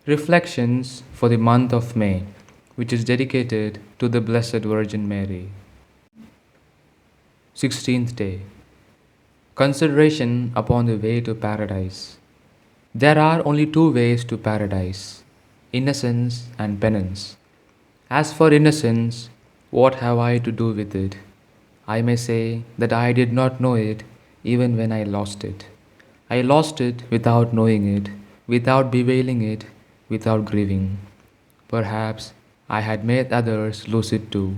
Reflections for the month of May, which is dedicated to the Blessed Virgin Mary. 16th day. Consideration upon the way to paradise. There are only two ways to paradise: innocence and penance. As for innocence, what have I to do with it? I may say that I did not know it even when I lost it. I lost it without knowing it, without bewailing it, without grieving. Perhaps I had made others lose it too.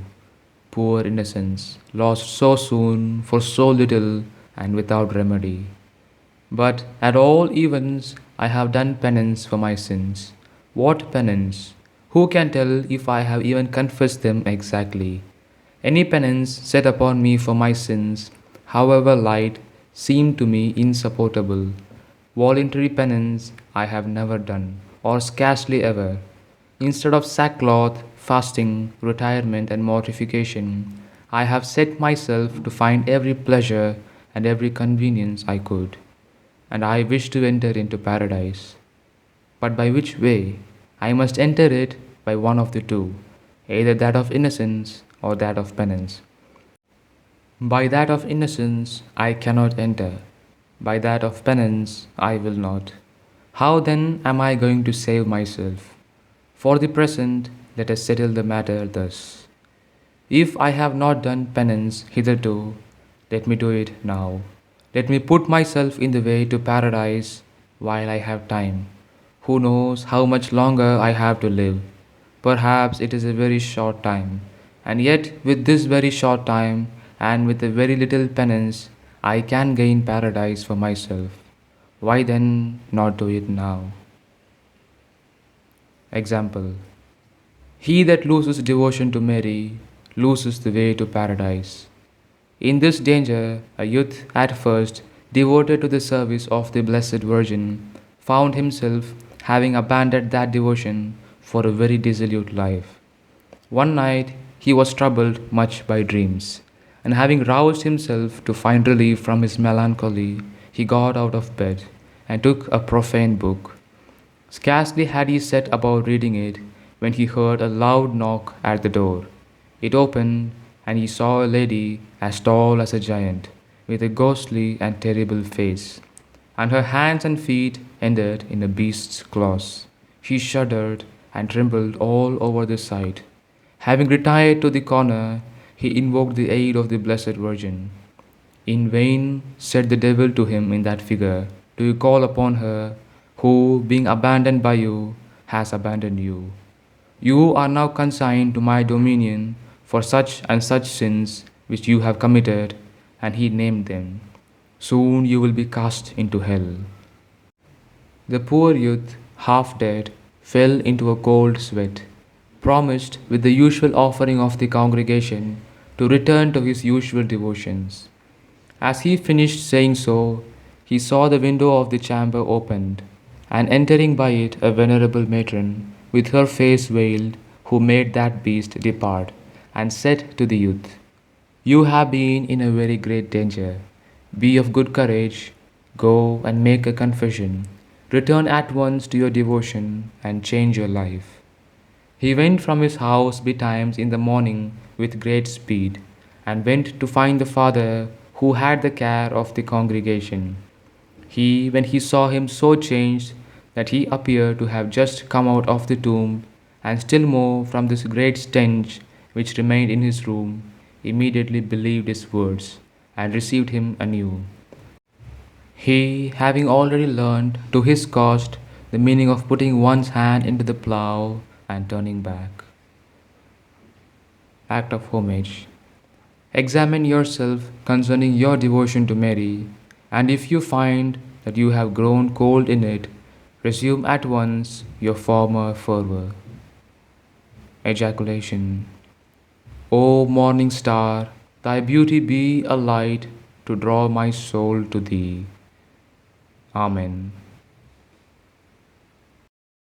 Poor innocence, lost so soon for so little and without remedy. But at all events, I have done penance for my sins. What penance? Who can tell if I have even confessed them exactly? Any penance set upon me for my sins, however light, seemed to me insupportable. Voluntary penance I have never done, or scarcely ever. Instead of sackcloth, fasting, retirement, and mortification, I have set myself to find every pleasure and every convenience I could. And I wish to enter into paradise. But by which way? I must enter it by one of the two, either that of innocence or that of penance. By that of innocence I cannot enter, by that of penance I will not. How then am I going to save myself? For the present, let us settle the matter thus. If I have not done penance hitherto, let me do it now. Let me put myself in the way to paradise while I have time. Who knows how much longer I have to live? Perhaps it is a very short time. And yet, with this very short time, and with a very little penance, I can gain paradise for myself. Why then not do it now? Example: he that loses devotion to Mary loses the way to paradise. In this danger, a youth at first devoted to the service of the Blessed Virgin found himself having abandoned that devotion for a very dissolute life. One night he was troubled much by dreams, and having roused himself to find relief from his melancholy, he got out of bed and took a profane book. Scarcely had he set about reading it when he heard a loud knock at the door. It opened, and he saw a lady as tall as a giant, with a ghostly and terrible face, and her hands and feet ended in a beast's claws. He shuddered and trembled all over the sight. Having retired to the corner, he invoked the aid of the Blessed Virgin. In vain said the devil to him in that figure, do you call upon her, who, being abandoned by you, has abandoned you. You are now consigned to my dominion for such and such sins which you have committed, and he named them. Soon you will be cast into hell. The poor youth, half dead, fell into a cold sweat, promised with the usual offering of the congregation to return to his usual devotions. As he finished saying so, he saw the window of the chamber opened, and entering by it a venerable matron, with her face veiled, who made that beast depart, and said to the youth, you have been in a very great danger. Be of good courage, go and make a confession. Return at once to your devotion and change your life. He went from his house betimes in the morning with great speed, and went to find the father who had the care of the congregation. He, when he saw him so changed that he appeared to have just come out of the tomb, and still more from this great stench which remained in his room, immediately believed his words, and received him anew. He, having already learned to his cost the meaning of putting one's hand into the plough and turning back. Act of homage. Examine yourself concerning your devotion to Mary, and if you find that you have grown cold in it, resume at once your former fervor. Ejaculation. O morning star, thy beauty be a light to draw my soul to thee. Amen.